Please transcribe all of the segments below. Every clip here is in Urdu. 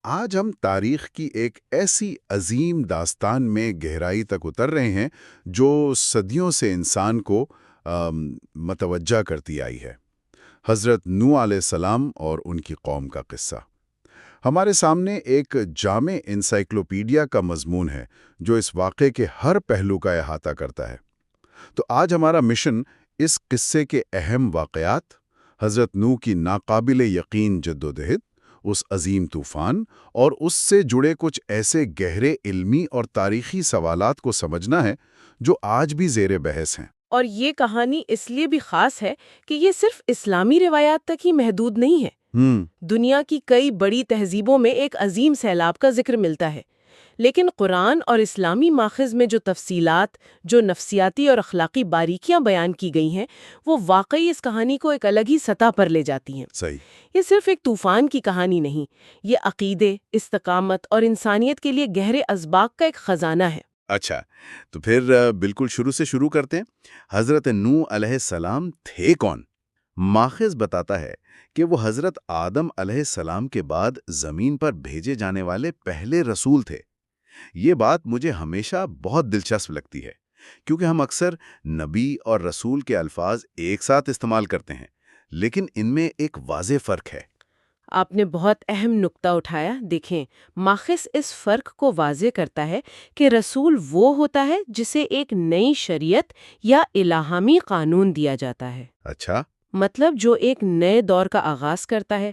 آج ہم تاریخ کی ایک ایسی عظیم داستان میں گہرائی تک اتر رہے ہیں جو صدیوں سے انسان کو متوجہ کرتی آئی ہے۔ حضرت نوح علیہ السلام اور ان کی قوم کا قصہ ہمارے سامنے ایک جامع انسائکلوپیڈیا کا مضمون ہے جو اس واقعے کے ہر پہلو کا احاطہ کرتا ہے۔ تو آج ہمارا مشن اس قصے کے اہم واقعات، حضرت نوح کی ناقابل یقین جدوجہد، اس عظیم طوفان اور اس سے جڑے کچھ ایسے گہرے علمی اور تاریخی سوالات کو سمجھنا ہے جو آج بھی زیر بحث ہیں۔ اور یہ کہانی اس لیے بھی خاص ہے کہ یہ صرف اسلامی روایات تک ہی محدود نہیں ہے۔ دنیا کی کئی بڑی تہذیبوں میں ایک عظیم سیلاب کا ذکر ملتا ہے، لیکن قرآن اور اسلامی ماخذ میں جو تفصیلات، جو نفسیاتی اور اخلاقی باریکیاں بیان کی گئی ہیں، وہ واقعی اس کہانی کو ایک الگ ہی سطح پر لے جاتی ہیں۔ صحیح۔ یہ صرف ایک طوفان کی کہانی نہیں، یہ عقیدے، استقامت اور انسانیت کے لیے گہرے اسباق کا ایک خزانہ ہے۔ اچھا، تو پھر بالکل شروع سے شروع کرتے ہیں۔ حضرت نوح علیہ السلام تھے کون؟ ماخذ بتاتا ہے کہ وہ حضرت آدم علیہ السلام کے بعد زمین پر بھیجے جانے والے پہلے رسول تھے۔ یہ بات مجھے ہمیشہ بہت دلچسپ لگتی ہے، کیونکہ ہم اکثر نبی اور رسول کے الفاظ ایک ساتھ استعمال کرتے ہیں، لیکن ان میں ایک واضح فرق ہے۔ آپ نے بہت اہم نقطہ اٹھایا۔ دیکھیں، ماخذ اس فرق کو واضح کرتا ہے کہ رسول وہ ہوتا ہے جسے ایک نئی شریعت یا الہامی قانون دیا جاتا ہے۔ اچھا۔ مطلب جو ایک نئے دور کا آغاز کرتا ہے،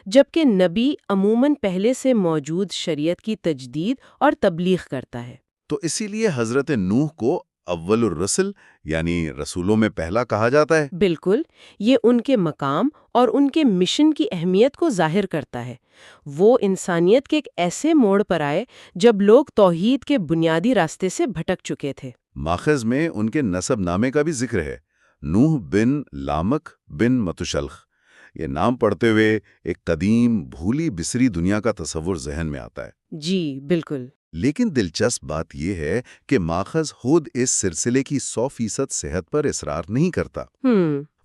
جبکہ نبی عموماً پہلے سے موجود شریعت کی تجدید اور تبلیغ کرتا ہے۔ تو اسی لیے حضرت نوح کو اول الرسل یعنی رسولوں میں پہلا کہا جاتا ہے۔ بالکل، یہ ان کے مقام اور ان کے مشن کی اہمیت کو ظاہر کرتا ہے۔ وہ انسانیت کے ایک ایسے موڑ پر آئے جب لوگ توحید کے بنیادی راستے سے بھٹک چکے تھے۔ ماخذ میں ان کے نسب نامے کا بھی ذکر ہے، نوح بن لامک بن متشلخ۔ یہ نام پڑھتے ہوئے ایک قدیم بھولی بسری دنیا کا تصور ذہن میں آتا ہے۔ جی بالکل۔ لیکن دلچسپ بات یہ ہے کہ ماخذ خود اس سلسلے کی 100% صحت پر اصرار نہیں کرتا۔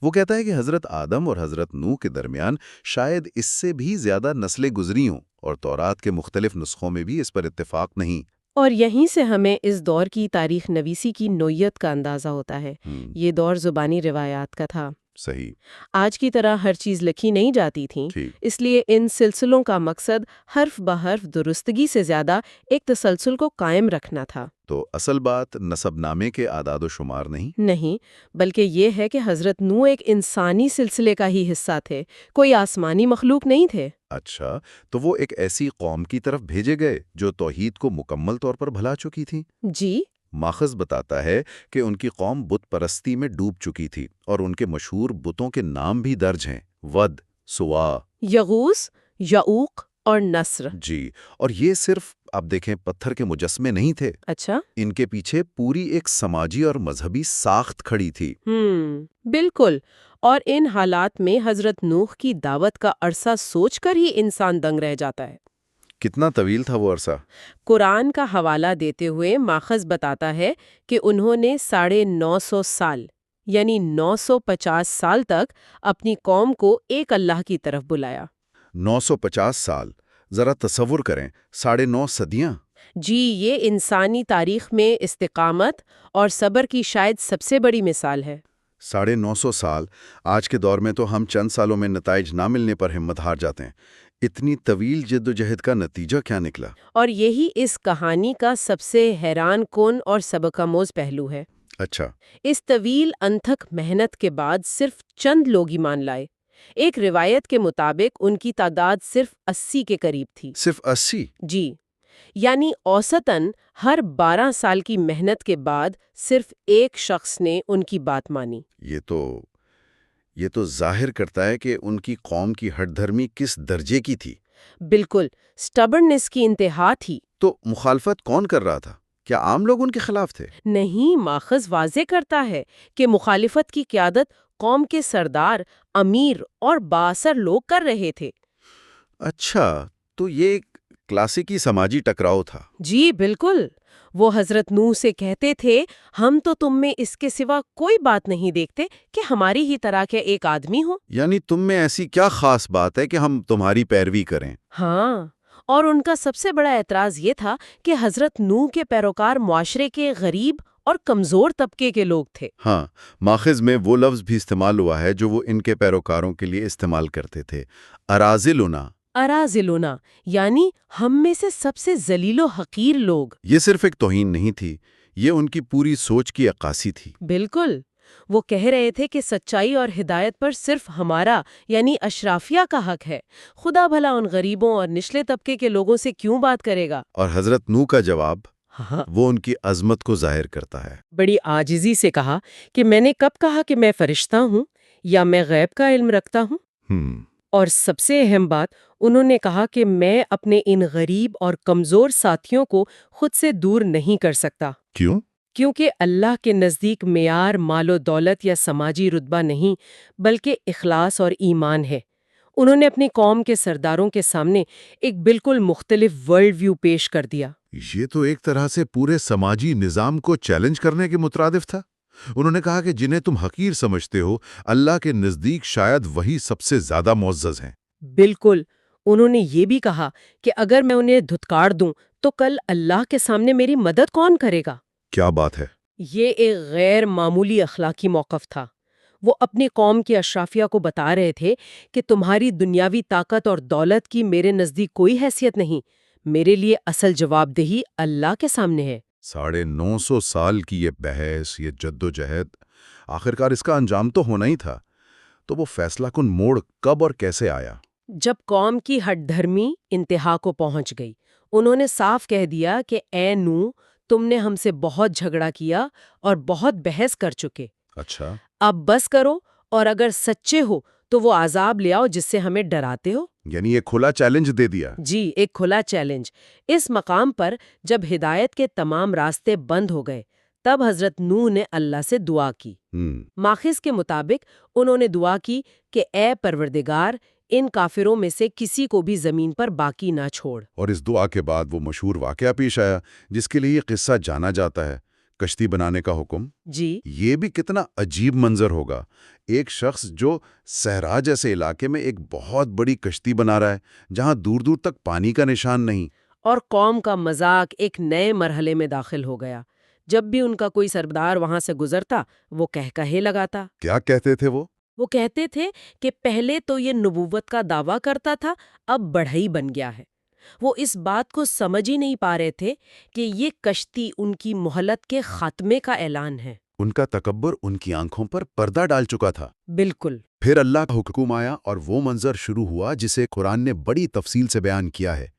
وہ کہتا ہے کہ حضرت آدم اور حضرت نوح کے درمیان شاید اس سے بھی زیادہ نسلیں گزری ہوں، اور تورات کے مختلف نسخوں میں بھی اس پر اتفاق نہیں۔ اور یہیں سے ہمیں اس دور کی تاریخ نویسی کی نوعیت کا اندازہ ہوتا ہے۔ یہ دور زبانی روایات کا تھا۔ صحیح۔ آج کی طرح ہر چیز لکھی نہیں جاتی تھی، ٹھیک۔ اس لیے ان سلسلوں کا مقصد حرف بحرف درستگی سے زیادہ ایک تسلسل کو قائم رکھنا تھا۔ تو اصل بات نسب نامے کے اعداد و شمار نہیں، بلکہ یہ ہے کہ حضرت نوح ایک انسانی سلسلے کا ہی حصہ تھے، کوئی آسمانی مخلوق نہیں تھے۔ اچھا، تو وہ ایک ایسی قوم کی طرف بھیجے گئے جو توحید کو مکمل طور پر بھلا چکی تھی۔ جی۔ ماخذ بتاتا ہے کہ ان کی قوم بت پرستی میں ڈوب چکی تھی، اور ان کے مشہور بتوں کے نام بھی درج ہیں: ود، سوا، یغوث، یعوق اور نصر۔ جی، اور یہ صرف آپ دیکھیں پتھر کے مجسمے نہیں تھے۔ اچھا۔ ان کے پیچھے پوری ایک سماجی اور مذہبی ساخت کھڑی تھی۔ بالکل۔ اور ان حالات میں حضرت نوح کی دعوت کا عرصہ سوچ کر ہی انسان دنگ رہ جاتا ہے۔ کتنا طویل تھا وہ عرصہ؟ قرآن کا حوالہ دیتے ہوئے ماخذ بتاتا ہے کہ انہوں نے 950 سال یعنی 950 سال تک اپنی قوم کو ایک اللہ کی طرف بلایا۔ 950 سال، ذرا تصور کریں، 9.5 صدیاں۔ جی، یہ انسانی تاریخ میں استقامت اور صبر کی شاید سب سے بڑی مثال ہے۔ 950 سال! آج کے دور میں تو ہم چند سالوں میں نتائج نہ ملنے پر ہمت ہار جاتے ہیں۔ اتنی طویل جدوجہد کا نتیجہ کیا نکلا؟ اور یہی اس کہانی کا سب سے حیران کن اور سبق آموز پہلو ہے۔ اچھا۔ اس طویل انتھک محنت کے بعد صرف چند لوگ ایمان لائے۔ ایک روایت کے مطابق ان کی تعداد صرف 80 کے قریب تھی۔ صرف 80؟ جی، یعنی اوسطاً ہر 12 سال کی محنت کے بعد صرف ایک شخص نے ان کی بات مانی۔ یہ تو ظاہر کرتا ہے کہ ان کی قوم کی ہٹ دھرمی کس درجے کی تھی۔ بالکل، سٹبرنس کی انتہا تھی۔ تو مخالفت کون کر رہا تھا؟ کیا عام لوگ ان کے خلاف تھے؟ نہیں، ماخذ واضح کرتا ہے کہ مخالفت کی قیادت قوم کے سردار، امیر اور بااثر لوگ کر رہے تھے۔ اچھا، تو یہ ایک کلاسیکی سماجی ٹکراؤ تھا۔ جی بالکل۔ وہ حضرت نوح سے کہتے تھے، ہم تو تم میں اس کے سوا کوئی بات نہیں دیکھتے کہ ہماری ہی طرح کے ایک آدمی ہو۔ یعنی تم میں ایسی کیا خاص بات ہے کہ ہم تمہاری پیروی کریں؟ ہاں، اور ان کا سب سے بڑا اعتراض یہ تھا کہ حضرت نوح کے پیروکار معاشرے کے غریب اور کمزور طبقے کے لوگ تھے۔ ہاں، ماخذ میں وہ لفظ بھی استعمال ہوا ہے جو وہ ان کے پیروکاروں کے لیے استعمال کرتے تھے، اراذلنا۔ اراذلنا یعنی ہم میں سے سب سے ذلیل و حقیر لوگ۔ یہ صرف ایک توہین نہیں تھی، یہ ان کی پوری سوچ کی عکاسی تھی۔ بالکل، وہ کہہ رہے تھے کہ سچائی اور ہدایت پر صرف ہمارا یعنی اشرافیہ کا حق ہے، خدا بھلا ان غریبوں اور نچلے طبقے کے لوگوں سے کیوں بات کرے گا؟ اور حضرت نوح کا جواب ہاں، وہ ان کی عظمت کو ظاہر کرتا ہے۔ بڑی عاجزی سے کہا کہ میں نے کب کہا کہ میں فرشتہ ہوں یا میں غیب کا علم رکھتا ہوں؟ اور سب سے اہم بات، انہوں نے کہا کہ میں اپنے ان غریب اور کمزور ساتھیوں کو خود سے دور نہیں کر سکتا۔ کیوں؟ کیونکہ اللہ کے نزدیک معیار مال و دولت یا سماجی رتبہ نہیں بلکہ اخلاص اور ایمان ہے۔ انہوں نے اپنی قوم کے سرداروں کے سامنے ایک بالکل مختلف ورلڈ ویو پیش کر دیا۔ یہ تو ایک طرح سے پورے سماجی نظام کو چیلنج کرنے کے مترادف تھا۔ انہوں نے کہا کہ جنہیں تم حقیر سمجھتے ہو، اللہ کے نزدیک شاید وہی سب سے زیادہ معزز ہیں۔ بالکل، انہوں نے یہ بھی کہا کہ اگر میں انہیں دھتکار دوں تو کل اللہ کے سامنے میری مدد کون کرے گا؟ کیا بات ہے! یہ ایک غیر معمولی اخلاقی موقف تھا۔ وہ اپنی قوم کی اشرافیہ کو بتا رہے تھے کہ تمہاری دنیاوی طاقت اور دولت کی میرے نزدیک کوئی حیثیت نہیں، میرے لیے اصل جواب دہی اللہ کے سامنے ہے۔ 950 سال کی یہ بحث، یہ جد و جہد، آخرکار اس کا انجام تو ہونا ہی تھا۔ تو وہ فیصلہ کن موڑ کب اور کیسے آیا؟ جب قوم کی ہٹ دھرمی انتہا کو پہنچ گئی، انہوں نے صاف کہہ دیا کہ اے نوح، تم نے ہم سے بہت جھگڑا کیا اور بہت بحث کر چکے۔ اچھا، اب بس کرو، اور اگر سچے ہو تو وہ عذاب لے آؤ جس سے ہمیں ڈراتے ہو۔ یعنی یہ کھلا چیلنج دے دیا۔ جی، ایک کھلا چیلنج۔ اس مقام پر جب ہدایت کے تمام راستے بند ہو گئے، تب حضرت نوح نے اللہ سے دعا کی۔ ماخذ کے مطابق انہوں نے دعا کی کہ اے پروردگار، ان کافروں میں سے کسی کو بھی زمین پر باقی نہ چھوڑ۔ اور اس دعا کے بعد وہ مشہور واقعہ پیش آیا جس کے لیے یہ قصہ جانا جاتا ہے، کشتی بنانے کا حکم۔ جی، یہ بھی کتنا عجیب منظر ہوگا، ایک شخص جو صحرا جیسے علاقے میں ایک بہت بڑی کشتی بنا رہا ہے جہاں دور دور تک پانی کا نشان نہیں۔ اور قوم کا مذاق ایک نئے مرحلے میں داخل ہو گیا۔ جب بھی ان کا کوئی سردار وہاں سے گزرتا، وہ کہے لگاتا۔ کیا کہتے تھے وہ؟ وہ کہتے تھے کہ پہلے تو یہ نبوت کا دعویٰ کرتا تھا، اب بڑھئی بن گیا ہے۔ وہ اس بات کو سمجھ ہی نہیں پا رہے تھے کہ یہ کشتی ان کی مہلت کے خاتمے کا اعلان ہے۔ ان کا تکبر ان کی آنکھوں پر پردہ ڈال چکا تھا۔ بالکل۔ پھر اللہ کا حکم آیا اور وہ منظر شروع ہوا جسے قرآن نے بڑی تفصیل سے بیان کیا ہے۔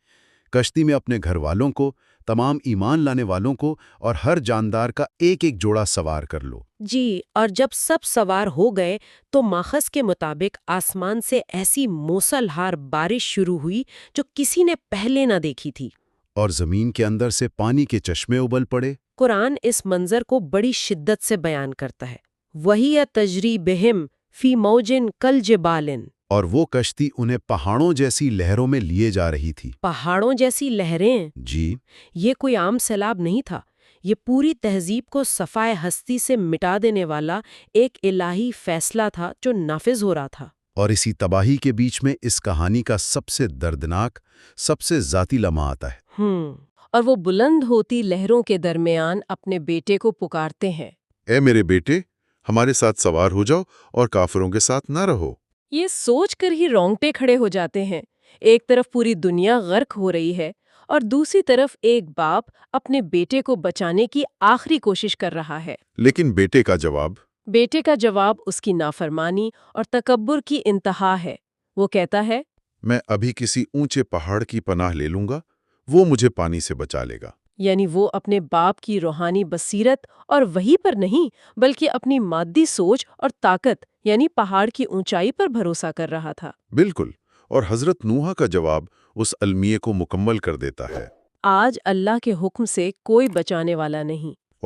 کشتی میں اپنے گھر والوں کو، تمام ایمان لانے والوں کو اور ہر جاندار کا ایک ایک جوڑا سوار کر لو۔ جی، اور جب سب سوار ہو گئے تو ماخذ کے مطابق آسمان سے ایسی موسلادھار بارش شروع ہوئی جو کسی نے پہلے نہ دیکھی تھی۔ اور زمین کے اندر سے پانی کے چشمے ابل پڑے۔ قرآن اس منظر کو بڑی شدت سے بیان کرتا ہے۔ وَهِيَ تَجْرِي بِهِمْ فِي مَوْجٍ كَالْجِبَالٍ۔ اور وہ کشتی انہیں پہاڑوں جیسی لہروں میں لیے جا رہی تھی۔ پہاڑوں جیسی لہریں؟ جی، یہ کوئی عام سیلاب نہیں تھا، یہ پوری تہذیب کو صفائے ہستی سے مٹا دینے والا ایک الہی فیصلہ تھا جو نافذ ہو رہا تھا۔ اور اسی تباہی کے بیچ میں اس کہانی کا سب سے دردناک، سب سے ذاتی لمحہ آتا ہے۔ اور وہ بلند ہوتی لہروں کے درمیان اپنے بیٹے کو پکارتے ہیں، اے میرے بیٹے، ہمارے ساتھ سوار ہو جاؤ اور کافروں کے ساتھ نہ رہو۔ یہ سوچ کر ہی رونگٹے کھڑے ہو جاتے ہیں۔ ایک طرف پوری دنیا غرق ہو رہی ہے اور دوسری طرف ایک باپ اپنے بیٹے کو بچانے کی آخری کوشش کر رہا ہے۔ لیکن بیٹے کا جواب؟ بیٹے کا جواب اس کی نافرمانی اور تکبر کی انتہا ہے۔ وہ کہتا ہے، میں ابھی کسی اونچے پہاڑ کی پناہ لے لوں گا، وہ مجھے پانی سے بچا لے گا۔ یعنی وہ اپنے باپ کی روحانی بصیرت اور وحی پر نہیں بلکہ اپنی مادی سوچ اور طاقت یعنی پہاڑ کی اونچائی پر بھروسہ کر رہا تھا۔ بالکل، اور حضرت نوح کا جواب اس المیے کو مکمل کر دیتا ہے۔ آج اللہ کے حکم سے کوئی بچانے والا نہیں۔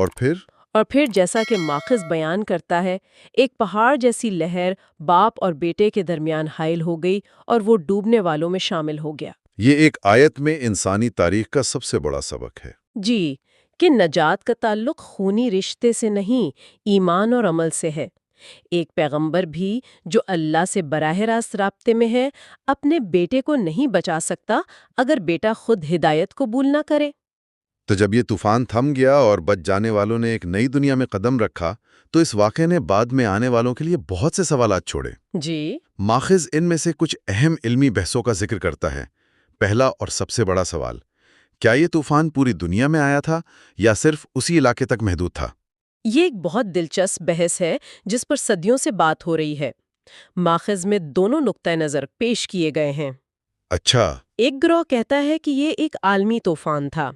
اور پھر جیسا کہ ماخذ بیان کرتا ہے، ایک پہاڑ جیسی لہر باپ اور بیٹے کے درمیان حائل ہو گئی اور وہ ڈوبنے والوں میں شامل ہو گیا۔ یہ ایک آیت میں انسانی تاریخ کا سب سے بڑا سبق ہے۔ جی، کہ نجات کا تعلق خونی رشتے سے نہیں، ایمان اور عمل سے ہے۔ ایک پیغمبر بھی جو اللہ سے براہ راست رابطے میں ہے اپنے بیٹے کو نہیں بچا سکتا اگر بیٹا خود ہدایت قبول نہ کرے۔ تو جب یہ طوفان تھم گیا اور بچ جانے والوں نے ایک نئی دنیا میں قدم رکھا تو اس واقعے نے بعد میں آنے والوں کے لیے بہت سے سوالات چھوڑے۔ جی ماخذ ان میں سے کچھ اہم علمی بحثوں کا ذکر کرتا ہے۔ پہلا اور سب سے بڑا سوال، کیا یہ طوفان پوری دنیا میں آیا تھا یا صرف اسی علاقے تک محدود تھا؟ یہ ایک بہت دلچسپ بحث ہے جس پر صدیوں سے بات ہو رہی ہے۔ ماخذ میں دونوں نقطۂ نظر پیش کیے گئے ہیں۔ اچھا، ایک گروہ کہتا ہے کہ یہ ایک عالمی طوفان تھا۔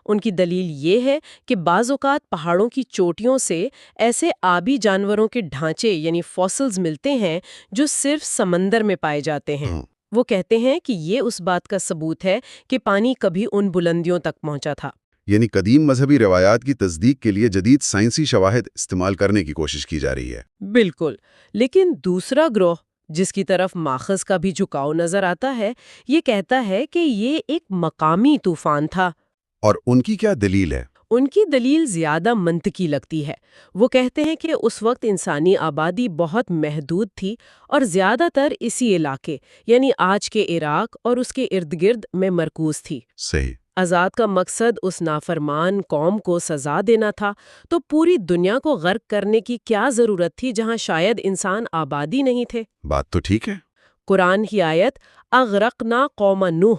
ان کی دلیل یہ ہے کہ بعض اوقات پہاڑوں کی چوٹیوں سے ایسے آبی جانوروں کے ڈھانچے یعنی فاسلز ملتے ہیں جو صرف سمندر میں پائے جاتے ہیں۔ وہ کہتے ہیں کہ یہ اس بات کا ثبوت ہے کہ پانی کبھی ان بلندیوں تک پہنچا تھا۔ یعنی قدیم مذہبی روایات کی تصدیق کے لیے جدید سائنسی شواہد استعمال کرنے کی کوشش کی جا رہی ہے۔ بالکل، لیکن دوسرا گروہ جس کی طرف ماخذ کا بھی جھکاؤ نظر آتا ہے، یہ کہتا ہے کہ یہ ایک مقامی طوفان تھا۔ اور ان کی کیا دلیل ہے؟ ان کی دلیل زیادہ منطقی لگتی ہے۔ وہ کہتے ہیں کہ اس وقت انسانی آبادی بہت محدود تھی اور زیادہ تر اسی علاقے یعنی آج کے عراق اور اس کے ارد گرد میں مرکوز تھی۔ صحیح۔ عذاب کا مقصد اس نافرمان قوم کو سزا دینا تھا، تو پوری دنیا کو غرق کرنے کی کیا ضرورت تھی جہاں شاید انسان آبادی نہیں تھے؟ بات تو ٹھیک ہے۔ قرآن کی آیت اغرقنا قوم نوح،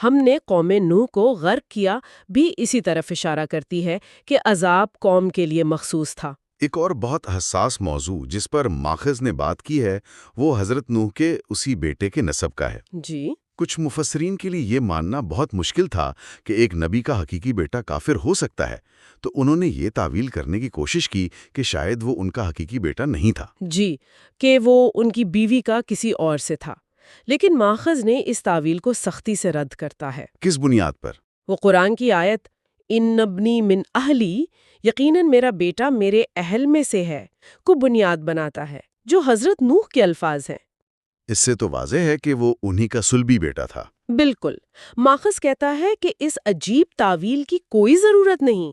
ہم نے قوم نوح کو غرق کیا، بھی اسی طرف اشارہ کرتی ہے کہ عذاب قوم کے لیے مخصوص تھا۔ ایک اور بہت حساس موضوع جس پر ماخذ نے بات کی ہے وہ حضرت نوح کے اسی بیٹے کے نسب کا ہے۔ جی کچھ مفسرین کے لیے یہ ماننا بہت مشکل تھا کہ ایک نبی کا حقیقی بیٹا کافر ہو سکتا ہے، تو انہوں نے یہ تعویل کرنے کی کوشش کی کہ شاید وہ ان کا حقیقی بیٹا نہیں تھا۔ جی، کہ وہ ان کی بیوی کا کسی اور سے تھا، لیکن ماخذ نے اس تعویل کو سختی سے رد کرتا ہے۔ کس بنیاد پر؟ وہ قرآن کی آیت ان ابنی من اہلی، یقیناً میرا بیٹا میرے اہل میں سے ہے، کو بنیاد بناتا ہے، جو حضرت نوح کے الفاظ ہیں۔ اس سے تو واضح ہے کہ وہ انہی کا صلبی بیٹا تھا۔ بالکل، ماخذ کہتا ہے کہ اس عجیب تعویل کی کوئی ضرورت نہیں۔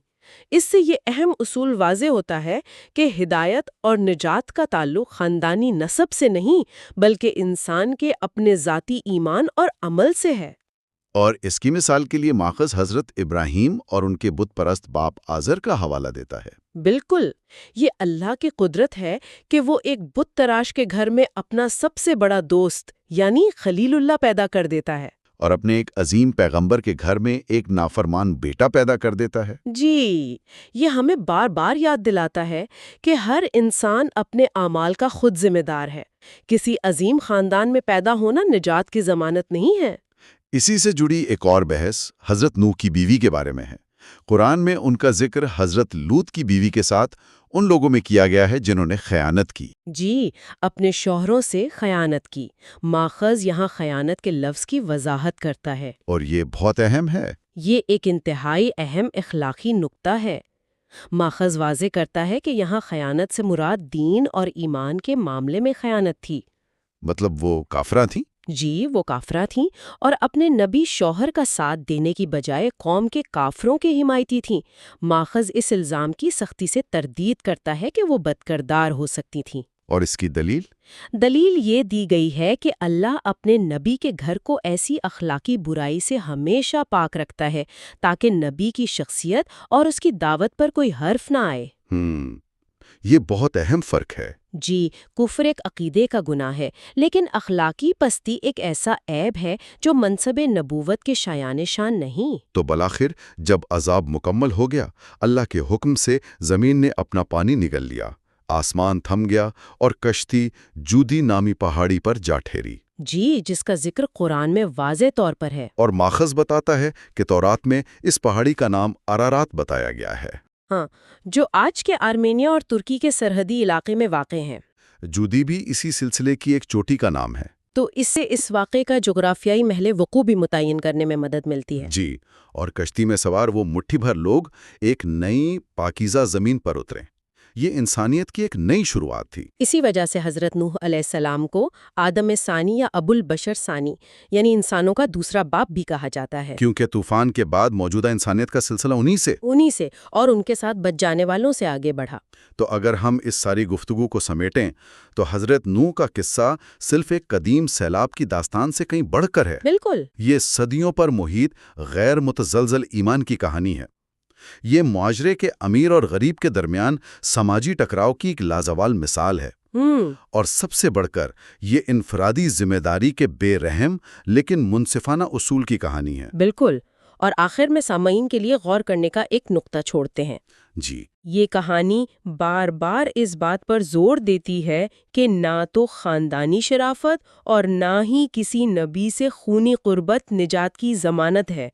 اس سے یہ اہم اصول واضح ہوتا ہے کہ ہدایت اور نجات کا تعلق خاندانی نسب سے نہیں بلکہ انسان کے اپنے ذاتی ایمان اور عمل سے ہے۔ اور اس کی مثال کے لیے ماخذ حضرت ابراہیم اور ان کے بت پرست باپ آزر کا حوالہ دیتا ہے۔ بالکل، یہ اللہ کی قدرت ہے کہ وہ ایک بت تراش کے گھر میں اپنا سب سے بڑا دوست یعنی خلیل اللہ پیدا کر دیتا ہے، اور اپنے ایک عظیم پیغمبر کے گھر میں ایک نافرمان بیٹا پیدا کر دیتا ہے۔ جی، یہ ہمیں بار بار یاد دلاتا ہے کہ ہر انسان اپنے اعمال کا خود ذمہ دار ہے۔ کسی عظیم خاندان میں پیدا ہونا نجات کی ضمانت نہیں ہے۔ اسی سے جڑی ایک اور بحث حضرت نوح کی بیوی کے بارے میں ہے۔ قرآن میں ان کا ذکر حضرت لوط کی بیوی کے ساتھ ان لوگوں میں کیا گیا ہے جنہوں نے خیانت کی۔ جی، اپنے شوہروں سے خیانت کی۔ ماخذ یہاں خیانت کے لفظ کی وضاحت کرتا ہے، اور یہ بہت اہم ہے۔ یہ ایک انتہائی اہم اخلاقی نقطہ ہے۔ ماخذ واضح کرتا ہے کہ یہاں خیانت سے مراد دین اور ایمان کے معاملے میں خیانت تھی۔ مطلب وہ کافرہ تھیں؟ جی، وہ کافرہ تھیں اور اپنے نبی شوہر کا ساتھ دینے کی بجائے قوم کے کافروں کے حمایتی تھیں۔ ماخذ اس الزام کی سختی سے تردید کرتا ہے کہ وہ بدکردار ہو سکتی تھیں۔ اور اس کی دلیل؟ دلیل یہ دی گئی ہے کہ اللہ اپنے نبی کے گھر کو ایسی اخلاقی برائی سے ہمیشہ پاک رکھتا ہے تاکہ نبی کی شخصیت اور اس کی دعوت پر کوئی حرف نہ آئے۔ یہ بہت اہم فرق ہے۔ جی، کفر ایک عقیدے کا گناہ ہے، لیکن اخلاقی پستی ایک ایسا عیب ہے جو منصب نبوت کے شایان شان نہیں۔ تو بالآخر جب عذاب مکمل ہو گیا، اللہ کے حکم سے زمین نے اپنا پانی نگل لیا، آسمان تھم گیا اور کشتی جودی نامی پہاڑی پر جا ٹھہری۔ جی، جس کا ذکر قرآن میں واضح طور پر ہے۔ اور ماخذ بتاتا ہے کہ تورات میں اس پہاڑی کا نام ارارات بتایا گیا ہے۔ ہاں، جو آج کے آرمینیا اور ترکی کے سرحدی علاقے میں واقع ہیں۔ جودی بھی اسی سلسلے کی ایک چوٹی کا نام ہے۔ تو اس سے اس واقعے کا جغرافیائی محل وقوع بھی متعین کرنے میں مدد ملتی ہے۔ جی، اور کشتی میں سوار وہ مٹھی بھر لوگ ایک نئی پاکیزہ زمین پر اترے۔ یہ انسانیت کی ایک نئی شروعات تھی۔ اسی وجہ سے حضرت نوح علیہ السلام کو آدم ثانی یا ابو البشر ثانی یعنی انسانوں کا دوسرا باپ بھی کہا جاتا ہے، کیونکہ طوفان کے بعد موجودہ انسانیت کا سلسلہ انہی سے اور ان کے ساتھ بچ جانے والوں سے آگے بڑھا۔ تو اگر ہم اس ساری گفتگو کو سمیٹیں تو حضرت نوح کا قصہ صرف ایک قدیم سیلاب کی داستان سے کہیں بڑھ کر ہے۔ بالکل، یہ صدیوں پر محیط غیر متزلزل ایمان کی کہانی ہے۔ یہ معاشرے کے امیر اور غریب کے درمیان سماجی ٹکراؤ کی ایک لازوال مثال ہے، اور سب سے بڑھ کر یہ انفرادی ذمہ داری کے بے رحم لیکن منصفانہ اصول کی کہانی ہے۔ بالکل، اور آخر میں سامعین کے لیے غور کرنے کا ایک نقطہ چھوڑتے ہیں۔ جی، یہ کہانی بار بار اس بات پر زور دیتی ہے کہ نہ تو خاندانی شرافت اور نہ ہی کسی نبی سے خونی قربت نجات کی ضمانت ہے۔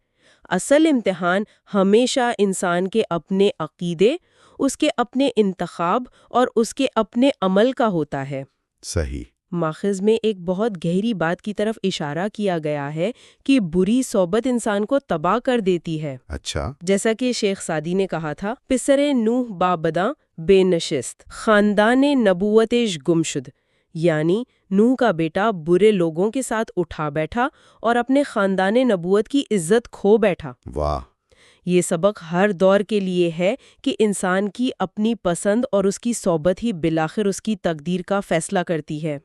اصل امتحان ہمیشہ انسان کے اپنے عقیدے، اس کے اپنے انتخاب اور اس کے اپنے عمل کا ہوتا ہے۔ صحیح۔ ماخذ میں ایک بہت گہری بات کی طرف اشارہ کیا گیا ہے کہ بری صحبت انسان کو تباہ کر دیتی ہے۔ اچھا، جیسا کہ شیخ سعدی نے کہا تھا، پسر نوح بابداں بے نشست خاندان نبوتش گمشد، یعنی نوح کا بیٹا برے لوگوں کے ساتھ اٹھا بیٹھا اور اپنے خاندان نبوت کی عزت کھو بیٹھا۔ واہ! یہ سبق ہر دور کے لیے ہے کہ انسان کی اپنی پسند اور اس کی صحبت ہی بالآخر اس کی تقدیر کا فیصلہ کرتی ہے۔